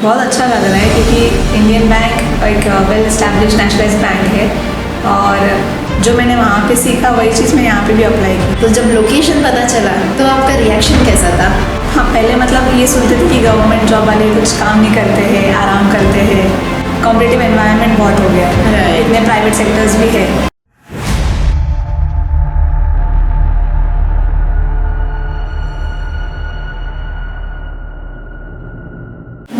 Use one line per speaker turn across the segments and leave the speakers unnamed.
बहुत अच्छा लग रहा है क्योंकि इंडियन बैंक एक वेल एस्टैब्लिश नेशनलाइज्ड बैंक है और जो मैंने वहाँ पे सीखा वही चीज़ मैं यहाँ पे भी अप्लाई की।
तो जब लोकेशन पता चला तो आपका रिएक्शन कैसा था?
हाँ, पहले मतलब ये सुनते थे कि गवर्नमेंट जॉब वाले कुछ काम नहीं करते हैं, आराम करते हैं, कॉम्पिटिटिव एनवायरनमेंट बहुत हो गया है, इतने प्राइवेट सेक्टर्स भी है।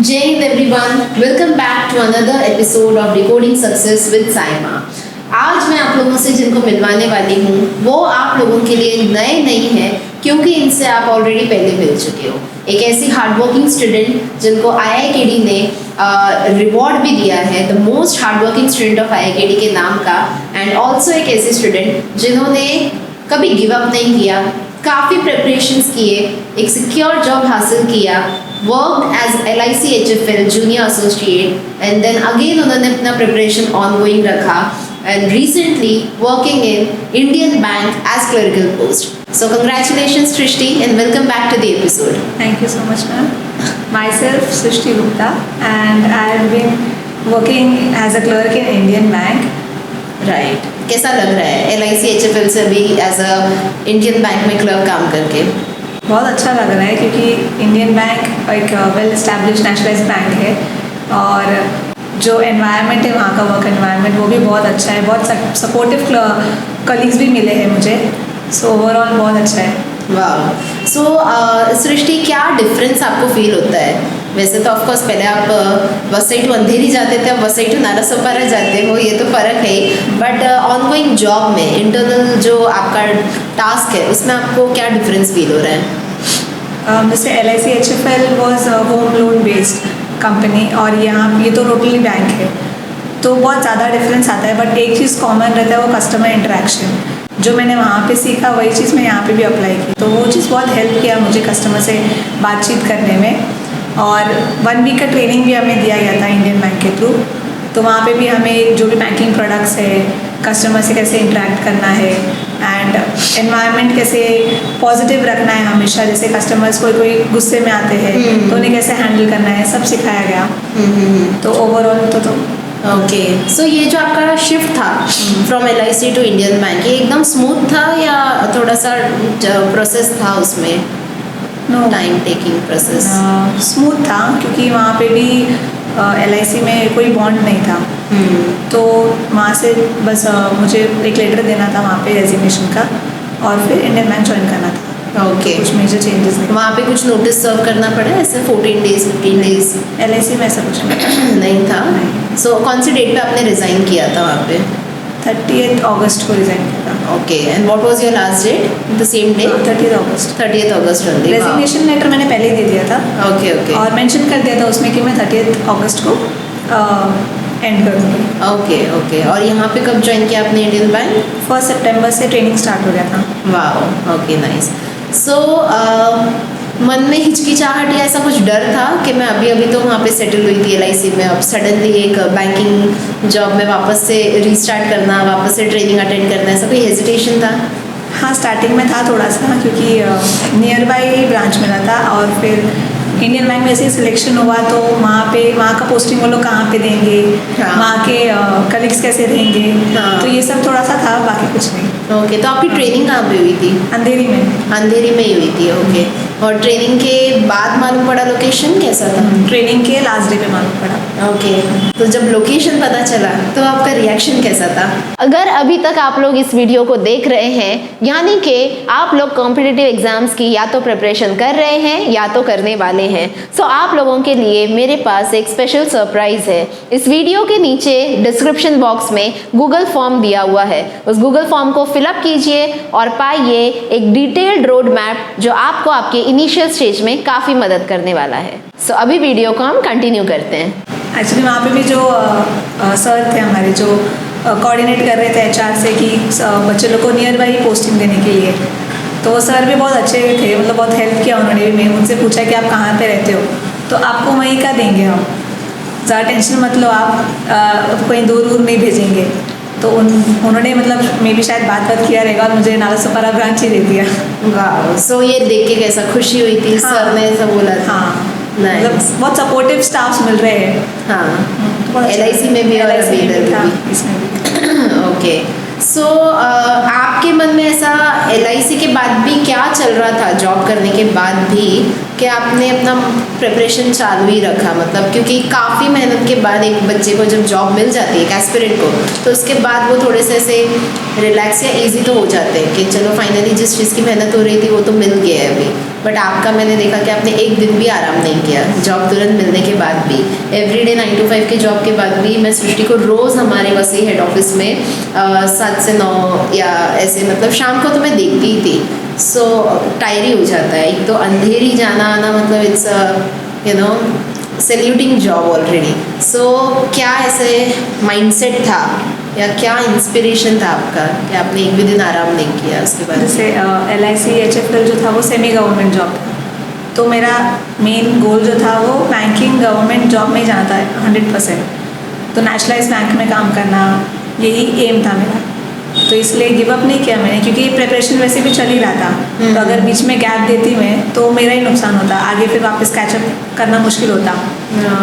Jai Hind everyone, welcome back to another episode of Decoding Success with Saima। आज मैं आप लोगों से जिनको मिलवाने वाली हूँ वो आप लोगों के लिए नए नहीं है क्योंकि इनसे आप ऑलरेडी पहले मिल चुके हो। एक ऐसी हार्डवर्किंग स्टूडेंट जिनको IIKD ने रिवॉर्ड भी दिया है, the most hardworking student of IIKD के नाम का, एंड ऑल्सो एक ऐसे स्टूडेंट जिन्होंने कभी गिव अप नहीं किया, काफ़ी प्रिपरेशंस किए, एक सिक्योर जॉब हासिल किया, worked as LIC HFL junior associate, and then again उन्होंने अपना प्रिपरेशन ऑनगोइंग रखा and recently working in Indian Bank as clerical post. So congratulations Srishti and welcome back to the episode.
Thank you so much ma'am. Myself Srishti Gupta and I have been working as a clerk in Indian Bank.
Right. कैसा लग रहा है LIC HFL से भी as a Indian bank में clerk काम करके?
बहुत अच्छा लग रहा है क्योंकि इंडियन बैंक एक वेल एस्टैब्लिश नेशनलाइज्ड बैंक है और जो एनवायरनमेंट है वहाँ का वर्क एनवायरनमेंट वो भी बहुत अच्छा है, बहुत सपोर्टिव कलीग्स भी मिले हैं मुझे, सो ओवरऑल बहुत अच्छा है।
वाह। सो सृष्टि, क्या डिफरेंस आपको फील होता है? वैसे तो ऑफकोर्स पहले आप वसई टू अंधेरी जाते थे, अब वसई टू नालासोपारा जाते हो, ये तो फ़र्क है, बट ऑनगोइंग जॉब में इंटरनल जो आपका टास्क है उसमें आपको क्या डिफरेंस फील हो रहा है?
जैसे LIC HFL was home loan based company और यहाँ ये तो टोटली बैंक है, तो बहुत ज़्यादा डिफरेंस आता है, बट एक चीज़ कॉमन रहता है वो कस्टमर इंटरेक्शन। जो मैंने वहाँ पे सीखा वही चीज़ मैं यहाँ पे भी अप्लाई की, तो वो चीज़ बहुत हेल्प किया मुझे कस्टमर से बातचीत करने में। और 1 वीक का ट्रेनिंग भी हमें दिया गया था इंडियन बैंक के थ्रू, तो वहाँ पे भी हमें जो भी बैंकिंग प्रोडक्ट्स है, कस्टमर से कैसे इंटरेक्ट करना है एंड एनवायरनमेंट कैसे पॉजिटिव रखना है हमेशा, जैसे कस्टमर्स कोई गुस्से में आते हैं तो उन्हें कैसे हैंडल करना है, सब सिखाया गया। तो ओवरऑल तो
ओके। सो ये जो आपका शिफ्ट था from LIC to Indian bank, ये एकदम स्मूथ था या थोड़ा सा प्रोसेस था उसमें?
No,
time taking process?
Smooth था क्योंकि वहाँ पे भी LIC में कोई बॉन्ड नहीं था, तो वहाँ से बस मुझे एक लेटर देना था वहाँ पे रेजिग्नेशन का और फिर इंडियन बैंक ज्वाइन करना था।
ओके।
कुछ मेजर चेंजेस नहीं।
वहाँ पे कुछ नोटिस सर्व करना पड़ा ऐसे 14 डेज 15 डेज?
LIC में ऐसा कुछ
नहीं था। सो कौन सी डेट पे आपने रिज़ाइन किया था वहाँ पे?
30th अगस्त को रिज़ाइन किया था।
Okay. And what was your last date? The same day?
30th August.
30th August only.
Resignation letter मैंने पहले ही दे दिया था।
Okay okay.
और मेंशन कर दिया था उसमें कि मैं 30th अगस्त को एंड करूँगी।
Okay okay. और यहाँ पे कब ज्वाइन किया आपने इंडियन बैंक?
1 सितंबर से ट्रेनिंग स्टार्ट हो गया था।
वाह, ओके, नाइस। सो मन में हिचकिचाहट या ऐसा कुछ डर था कि मैं अभी तो वहाँ पे सेटल हुई थी LIC में, अब सडनली एक बैंकिंग जॉब में वापस से रीस्टार्ट करना, वापस से ट्रेनिंग अटेंड करना, ऐसा कोई हेजिटेशन था?
हाँ, स्टार्टिंग में था थोड़ा सा क्योंकि नियर बाई ब्रांच मिला था और फिर इंडियन बैंक में ऐसे सिलेक्शन हुआ तो वहाँ का पोस्टिंग वो लोग कहाँ पे देंगे,
हाँ।
वहाँ के कलीग्स कैसे रहेंगे,
हाँ।
तो ये सब थोड़ा सा था, बाकी कुछ नहीं।
ओके। तो आपकी ट्रेनिंग कहाँ पे हुई थी?
अंधेरी में।
अंधेरी में ही हुई थी। ओके। और ट्रेनिंग के बाद मालूम पड़ा लोकेशन कैसा था?
ट्रेनिंग के लास्ट डे पे मालूम पड़ा।
ओके। तो जब लोकेशन पता चला तो आपका रिएक्शन कैसा था? अगर अभी तक आप लोग इस वीडियो को देख रहे हैं, यानी कि आप लोग कॉम्पिटिटिव एग्जाम्स की या तो प्रिपरेशन कर रहे हैं या तो करने वाले हैं, सो आप लोगों के लिए मेरे पास एक स्पेशल सरप्राइज है। इस वीडियो के नीचे डिस्क्रिप्शन बॉक्स में गूगल फॉर्म दिया हुआ है, उस गूगल फॉर्म को फिलअप कीजिए और पाइए एक डिटेल्ड रोड मैप जो आपको आपके इनिशियल स्टेज में काफ़ी मदद करने वाला है। सो अभी वीडियो को हम कंटिन्यू करते हैं।
एक्चुअली वहाँ पे भी जो सर थे हमारे जो कोऑर्डिनेट कर रहे थे HR से कि बच्चे लोग को नियर बाई पोस्टिंग देने के लिए, तो वो सर भी बहुत अच्छे थे, मतलब बहुत हेल्प किया उन्होंने भी। मैं उनसे पूछा कि आप कहाँ पे रहते हो, तो आपको वहीं का देंगे हम, ज़्यादा टेंशन मत लो, आप कहीं दूर नहीं भेजेंगे। तो उन्होंने मतलब मे भी शायद बात किया रहेगा और मुझे नालासोपारा ब्रांच ही दे दिया।
वाह। सो ये देख के कैसा खुशी हुई थी?
हाँ,
सर ने ऐसा बोला था?
हाँ, मतलब बहुत सपोर्टिव स्टाफ्स मिल रहे हैं।
हाँ, LIC में भी और
LIC में
इधर
था,
भी।
इसमें भी।
ओके, सो आपके मन में ऐसा LIC के बाद भी क्या चल रहा था, जॉब करने के बाद भी, कि आपने अपना प्रिपरेशन चालू ही रखा? मतलब क्योंकि काफ़ी मेहनत के बाद एक बच्चे को जब जॉब मिल जाती है, एक एस्पिरेंट को, तो उसके बाद वो थोड़े से ऐसे रिलैक्स या इजी तो हो जाते हैं कि चलो फाइनली जिस चीज़ की मेहनत हो रही थी वो तो मिल गया है अभी। बट आपका मैंने देखा कि आपने एक दिन भी आराम नहीं किया जॉब तुरंत मिलने के बाद भी। एवरीडे 9 to 5 के जॉब के बाद भी मैं सृष्टि को रोज़ हमारे वसी हेड ऑफिस में 7 से 9 या ऐसे मतलब शाम को तो मैं देखती ही थी। सो टायरी हो जाता है, एक तो अंधेरी जाना आना, मतलब it's you know saluting job already. So क्या ऐसे माइंडसेट था या क्या इंस्पिरेशन था आपका कि आपने एक भी दिन आराम नहीं किया उसके बाद?
जैसे LIC HFL जो था वो सेमी गवर्नमेंट जॉब था, तो मेरा मेन गोल जो था वो बैंकिंग गवर्नमेंट जॉब में ही जाना था 100%। तो नेशनलाइज बैंक में काम करना यही एम था मेरा, तो इसलिए गिव अप नहीं किया मैंने, क्योंकि प्रिपरेशन वैसे भी चल ही रहा था। तो अगर बीच में गैप देती मैं तो मेरा ही नुकसान होता, आगे फिर वापस कैचअप करना मुश्किल होता।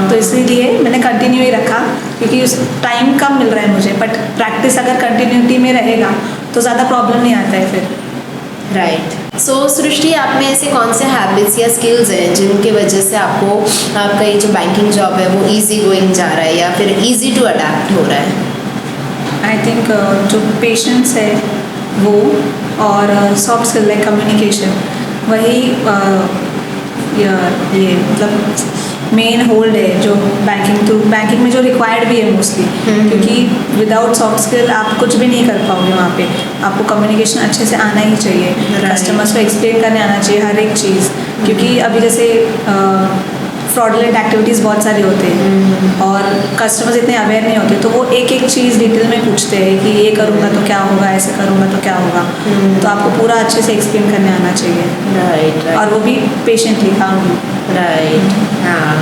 तो इसीलिए मैंने कंटिन्यू ही रखा, क्योंकि उस टाइम कम मिल रहा है मुझे, बट प्रैक्टिस अगर कंटिन्यूटी में रहेगा तो ज़्यादा प्रॉब्लम नहीं आता है फिर।
राइट। सो सृष्टि, आप में ऐसे कौन से हैबिट्स या स्किल्स हैं जिनकी वजह से आपको आपका ये जो बैंकिंग जॉब है वो इजी गोइंग जा रहा है या फिर इजी टू अडेप्ट हो रहा है?
आई थिंक जो पेशेंस है वो, और सॉफ्ट स्किल लाइक कम्युनिकेशन, वही ये मतलब मेन होल्ड है जो बैंकिंग में जो रिक्वायर्ड भी है मोस्टली। क्योंकि विदाउट सॉफ्ट स्किल आप कुछ भी नहीं कर पाओगे वहाँ पे। आपको कम्युनिकेशन अच्छे से आना ही चाहिए, कस्टमर्स को एक्सप्लेन करने आना चाहिए हर एक चीज़। क्योंकि अभी जैसे फ्रॉडलेंट एक्टिविटीज़ बहुत सारी होते हैं और कस्टमर्स इतने अवेयर नहीं होते, तो वो एक एक चीज़ डिटेल में पूछते हैं कि ये करूँगा तो क्या होगा, ऐसे करूँगा तो क्या होगा। तो आपको पूरा अच्छे से एक्सप्लेन करने आना चाहिए।
राइट।
और वो भी पेशेंटली काम।
राइट, हाँ,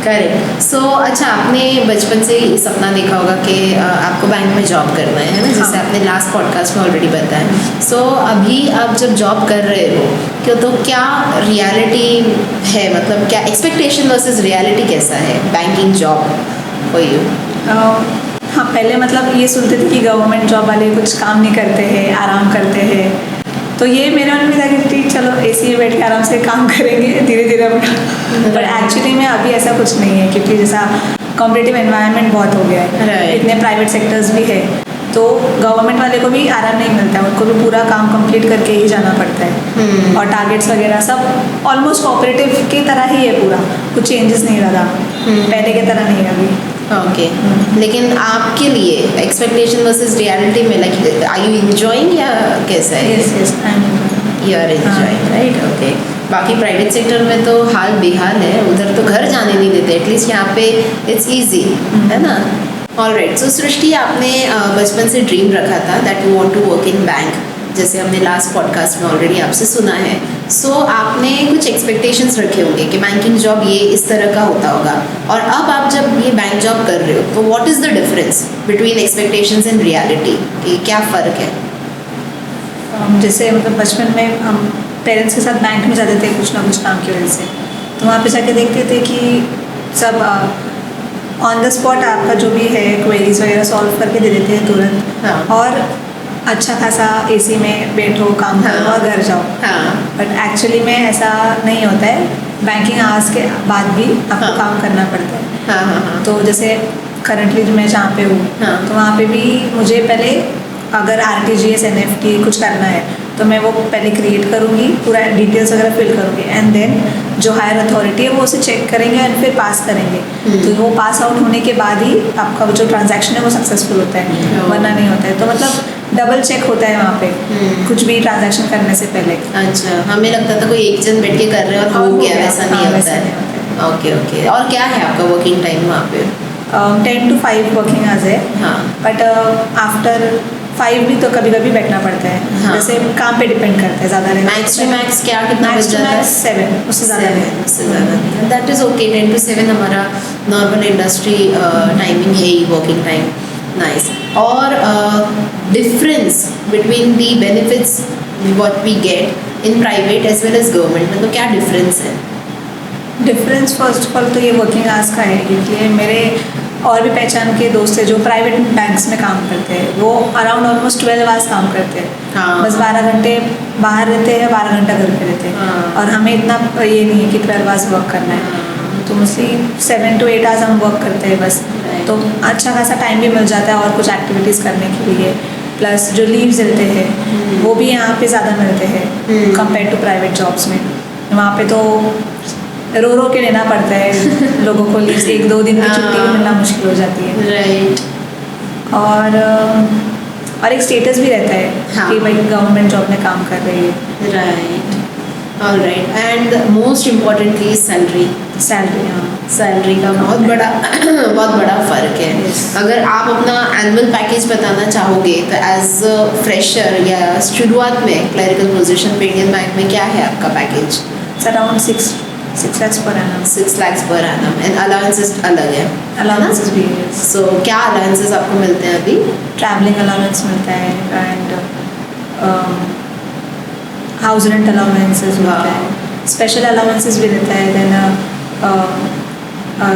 करेक्ट। सो अच्छा, आपने बचपन से ही सपना देखा होगा कि आपको बैंक में जॉब करना है ना, जैसे आपने लास्ट पॉडकास्ट में ऑलरेडी बताया। सो अभी आप जब जॉब कर रहे हो क्यों, तो क्या रियलिटी है, मतलब क्या एक्सपेक्टेशन वर्सेस रियलिटी कैसा है बैंकिंग जॉब फॉर यू?
हाँ, पहले मतलब ये सुनते थे कि गवर्नमेंट जॉब वाले कुछ काम नहीं करते हैं, आराम करते हैं, तो ये मेरे मन में था कि ठीक, चलो AC में बैठ के आराम से काम करेंगे धीरे धीरे अपना। बट एक्चुअली में अभी ऐसा कुछ नहीं है, क्योंकि जैसा कॉम्पिटिटिव एनवायरनमेंट बहुत हो गया है, इतने प्राइवेट सेक्टर्स भी है, तो गवर्नमेंट वाले को भी आराम नहीं मिलता है, उनको भी पूरा काम कंप्लीट करके ही जाना पड़ता है। और टारगेट्स वगैरह सब ऑलमोस्ट कोऑपरेटिव की तरह ही है, पूरा कुछ चेंजेस नहीं रहा, पहले की तरह नहीं है अभी।
ओके, लेकिन आपके लिए एक्सपेक्टेशन वर्सेस रियलिटी में लाइक आर यू एंजॉयिंग या कैसा है?
Yes,
you are enjoying, right. Okay, बाकी प्राइवेट सेक्टर में तो हाल बेहाल है, उधर तो घर जाने नहीं देते, एटलीस्ट यहाँ पे इट्स इजी, है ना? ऑलराइट। सो सृष्टि, आपने बचपन से ड्रीम रखा था that you want to work in bank, जैसे हमने लास्ट पॉडकास्ट में ऑलरेडी आपसे सुना है। सो आपने कुछ एक्सपेक्टेशंस रखे होंगे कि बैंकिंग जॉब ये इस तरह का होता होगा, और अब आप जब ये बैंक जॉब कर रहे हो तो what is the difference between expectations and reality, कि क्या फ़र्क है?
जैसे मतलब बचपन में हम पेरेंट्स के साथ बैंक में जाते थे कुछ ना कुछ काम की वजह से, तो वहाँ पे जाके देखते थे कि सब ऑन द स्पॉट आपका जो भी है क्वेरीज वगैरह सॉल्व करके दे देते हैं तुरंत।
हाँ।
और अच्छा खासा AC में बैठो, काम करो और घर जाओ। बट एक्चुअली में ऐसा नहीं होता है, बैंकिंग आवर्स के बाद भी आपको काम करना पड़ता है। तो जैसे करंटली जो मैं जहाँ पे हूँ, तो वहाँ पे भी मुझे पहले अगर RTGS NEFT कुछ करना है तो मैं वो पहले क्रिएट करूँगी, पूरा डिटेल्स वगैरह फिल करूँगी, एंड देन जो हायर अथॉरिटी है वो उसे चेक करेंगे एंड फिर पास करेंगे। तो वो पास आउट होने के बाद ही आपका जो ट्रांजैक्शन है वो सक्सेसफुल होता है, वरना नहीं होता है। तो मतलब डबल चेक होता है वहाँ पे कुछ भी ट्रांजैक्शन करने से पहले।
अच्छा, हमें लगता था कोई एक जन बैठ के कर रहे हैं और हो गया, वैसा नहीं होता है। Okay okay. और क्या है आपका वर्किंग टाइम वहाँ पे?
10 to 5 वर्किंग आवर्स है।
हाँ।
बट आफ्टर 5 भी तो कभी कभी बैठना पड़ता है।
हाँ।
जैसे काम पे डिपेंड करता है ज़्यादा।
मैक्स टू मैक्स क्या कितना बज जाता है?
7, उससे ज़्यादा नहीं।
उससे ज़्यादा नहीं, दैट इज़ ओके। 10 to 7 हमारा नॉर्मल इंडस्ट्री टाइमिंग है ही, वर्किंग टाइम। नाइस। और difference between the benefits what we get in private as well as government, मतलब क्या डिफरेंस है?
डिफरेंस फर्स्ट ऑफ ऑल तो ये वर्किंग आवर्स का है, क्योंकि मेरे और भी पहचान के दोस्त है जो प्राइवेट बैंक्स में काम करते हैं, वो अराउंड ऑलमोस्ट 12 आवर्स काम करते हैं।
हाँ।
बस 12 घंटे बाहर रहते हैं, 12 घंटा घर पे रहते हैं।
हाँ।
और हमें इतना ये नहीं है कि 12 आवर्स वर्क करना है, तो मोस्टली 7 to 8 आवर्स हम वर्क करते हैं बस। तो अच्छा खासा टाइम भी मिल जाता है और कुछ एक्टिविटीज़ करने के लिए, प्लस जो लीव्स मिलते हैं वो भी यहाँ पे ज़्यादा मिलते हैं कंपेयर टू प्राइवेट जॉब्स में। वहाँ पे तो रो के लेना पड़ता है लोगों को लीव्स, 1-2 दिन की छुट्टी भी मिलना मुश्किल हो जाती है।
राइट।
और एक स्टेटस भी रहता है
हाँ।
कि भाई गवर्नमेंट जॉब में काम कर रही है।
Right, alright. And most importantly salary.
Salary, हाँ,
सैलरी का बहुत बड़ा फ़र्क है। अगर आप अपना एनुअल पैकेज बताना चाहोगे तो एज अ फ्रेशर या शुरुआत में क्लरिकल पोजीशन पे इंडियन बैंक में क्या है आपका package?
Around 6 lakhs per annum।
6 lakhs per annum। And allowances अलग है?
अलाउंसेस भी है।
सो क्या अलाउंसेस आपको मिलते हैं अभी?
ट्रैवलिंग अलाउंस मिलता है एंड हाउस रेंट अलाउंसेस मिलता है, स्पेशल अलाउंसेस भी रहता है। देन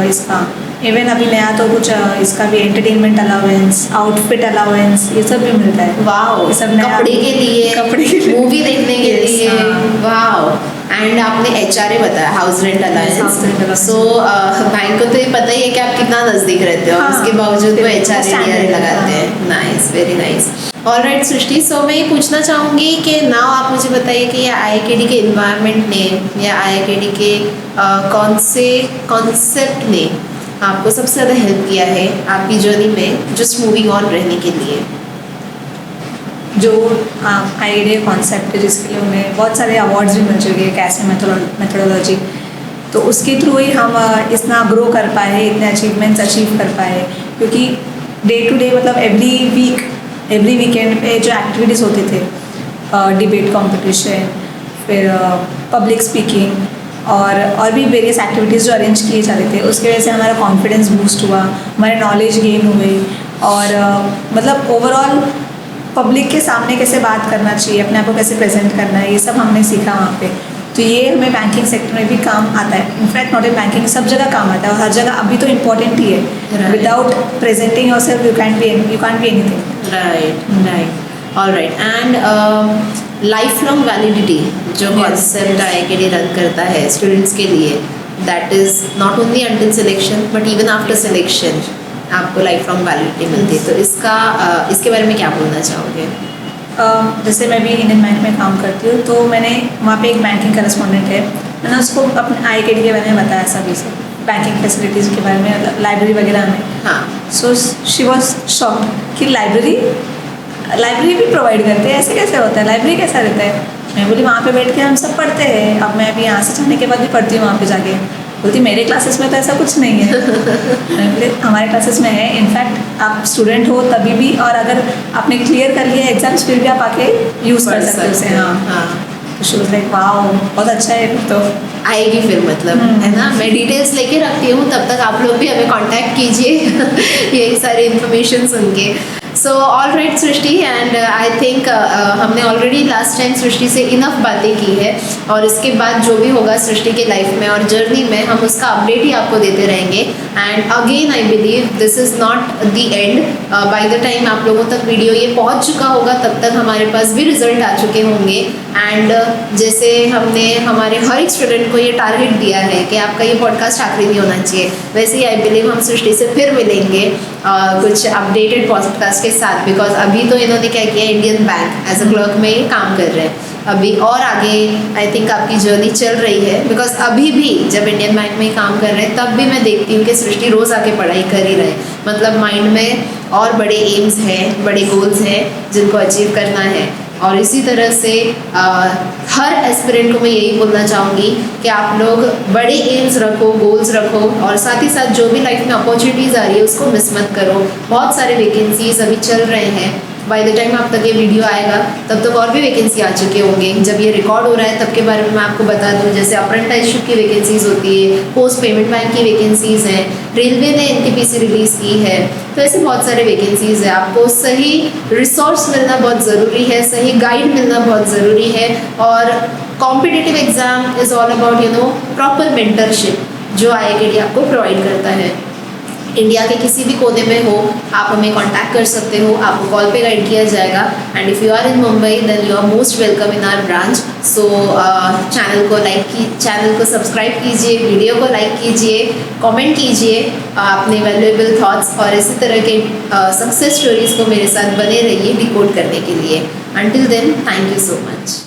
इसका इवन अभी नया तो कुछ इसका भी एंटरटेनमेंट अलाउंस, आउटफिट अलाउंस, ये सब भी मिलता है।
वाओ,
ये सब नया,
कपड़े के लिए, मूवी देखने के
Yes,
लिए।
हाँ।
वाओ। एंड आपने HRA बताया, house rent
house
allowance.
rent allowance।
So bank को तो ये पता ही है कि आप कितना नज़दीक रहते हो,
हाँ,
उसके बावजूद वो HRA
standard
लगाते
है।
हैं। Nice, very nice. ऑलराइट सृष्टि, सो मैं ये पूछना चाहूँगी कि नाउ आप मुझे बताइए कि ये IIKD के इन्वायरमेंट ने या IIKD के कौन से कॉन्सेप्ट ने आपको सबसे ज़्यादा हेल्प किया है आपकी जर्नी में जस्ट मूविंग ऑन रहने के लिए?
जो आइडिया कॉन्सेप्ट है जिसके लिए उन्हें बहुत सारे अवार्ड्स भी मिल चुके हैं, कैसे मेथोडोलॉजी, तो उसके थ्रू ही हम इतना ग्रो कर पाए, इतने अचीवमेंट्स अचीव कर पाए। क्योंकि डे टू डे मतलब एवरी वीकेंड पे जो एक्टिविटीज़ होते थे, डिबेट कंपटीशन, फिर पब्लिक स्पीकिंग और भी वेरियस एक्टिविटीज़ जो अरेंज किए जा रहे थे, उसकी वजह से हमारा कॉन्फिडेंस बूस्ट हुआ, हमारे नॉलेज गेन हुए और मतलब ओवरऑल पब्लिक के सामने कैसे बात करना चाहिए, अपने आप को कैसे प्रेजेंट करना है, ये सब हमने सीखा वहाँ पे। तो ये हमें बैंकिंग सेक्टर में भी काम आता है। इनफैक्ट नॉट इन बैंकिंग, सब जगह काम आता है और हर जगह अभी तो इम्पोर्टेंट ही है। Without presenting yourself you can't be anything.
Right, alright. And life long validity जो कॉन्सेप्ट IIKD रन करता है स्टूडेंट्स के लिए, that is not only until selection but even after selection आपको लाइफ लॉन्ग वैलिडिटी मिलती है। तो इसके बारे में क्या बोलना चाहोगे?
जैसे मैं भी इंडियन बैंक में काम करती हूँ, तो मैंने वहाँ पे एक बैंकिंग करस्पॉन्डेंट है, मैंने उसको अपने IIKD के बारे में बताया सभी से, बैंकिंग फैसिलिटीज़ के बारे में, लाइब्रेरी वगैरह में।
हाँ।
सो शी वॉज शॉक्ड कि लाइब्रेरी भी प्रोवाइड करते हैं, ऐसे कैसे होता है, लाइब्रेरी कैसा रहता है। मैं बोली वहाँ पे बैठ के हम सब पढ़ते हैं, अब मैं अभी यहाँ से जाने के बाद भी पढ़ती हूँ वहाँ पे जाके। बोलती मेरे क्लासेस में तो ऐसा कुछ नहीं है। मैं बोले हमारे क्लासेस में है, इनफैक्ट आप स्टूडेंट हो तभी भी, और अगर आपने क्लियर कर लिया एग्जाम्स फिर भी आप आके यूज़ कर सकते हो उसे। हाँ। तो शी वाज लाइक वाओ, बहुत अच्छा है फिर तो।
आएगी फिर मतलब, है ना। मैं डिटेल्स लेके रखती हूँ, तब तक आप लोग भी हमें कांटेक्ट कीजिए यही सारी इन्फॉर्मेशन सुन के। So all right Srishti, and I think हमने ऑलरेडी लास्ट टाइम सृष्टि से इनफ बातें की है, और इसके बाद जो भी होगा सृष्टि के लाइफ में और जर्नी में हम उसका अपडेट ही आपको देते रहेंगे। And again I believe this is not the end. By the time आप लोगों तक वीडियो ये पहुंच चुका होगा, तब तक हमारे पास भी रिजल्ट आ चुके होंगे। एंड जैसे हमने हमारे हर एक स्टूडेंट को ये टारगेट दिया है कि आपका ये पॉडकास्ट आखिरी नहीं होना चाहिए, वैसे ही आई बिलीव हम सृष्टि से फिर मिलेंगे कुछ अपडेटेड पॉडकास्ट के साथ। बिकॉज अभी तो इन्होंने क्या किया, Indian bank as a clerk में ये काम कर रहे हैं, अभी और आगे आई थिंक आपकी जर्नी चल रही है। बिकॉज अभी भी जब इंडियन बैंक में काम कर रहे हैं तब भी मैं देखती हूँ कि सृष्टि रोज़ आके पढ़ाई कर ही रहे, मतलब माइंड में और बड़े एम्स हैं, बड़े गोल्स हैं जिनको अचीव करना है। और इसी तरह से हर एस्पिरेंट को मैं यही बोलना चाहूँगी कि आप लोग बड़े एम्स रखो, गोल्स रखो, और साथ ही साथ जो भी लाइफ में अपॉर्चुनिटीज़ आ रही है उसको मिस मत करो। बहुत सारे वैकेंसीज अभी चल रहे हैं, बाय द टाइम आप तक ये वीडियो आएगा तब तक और भी वैकेंसी आ चुके होंगे। जब ये रिकॉर्ड हो रहा है तब के बारे में मैं आपको बता दूं, जैसे अप्रेंटिसशिप की वैकेंसीज होती है, पोस्ट पेमेंट बैंक की वैकेंसीज हैं, रेलवे ने NTPC रिलीज़ की है, तो ऐसे बहुत सारे वैकेंसीज है। आपको सही रिसोर्स मिलना बहुत ज़रूरी है, सही गाइड मिलना बहुत ज़रूरी है, और competitive exam is all about proper mentorship जो IIKT आपको प्रोवाइड करता है। इंडिया के किसी भी कोने में हो आप हमें कांटेक्ट कर सकते हो, आपको कॉल पे गाइड किया जाएगा। And if you are in Mumbai then you are most welcome in our branch. So channel को सब्सक्राइब कीजिए, वीडियो को लाइक कीजिए, कमेंट कीजिए अपने वैल्यूएबल थॉट्स और इसी तरह के सक्सेस स्टोरीज़ को मेरे साथ बने रहिए डिकोड करने के लिए। Until then thank you so much.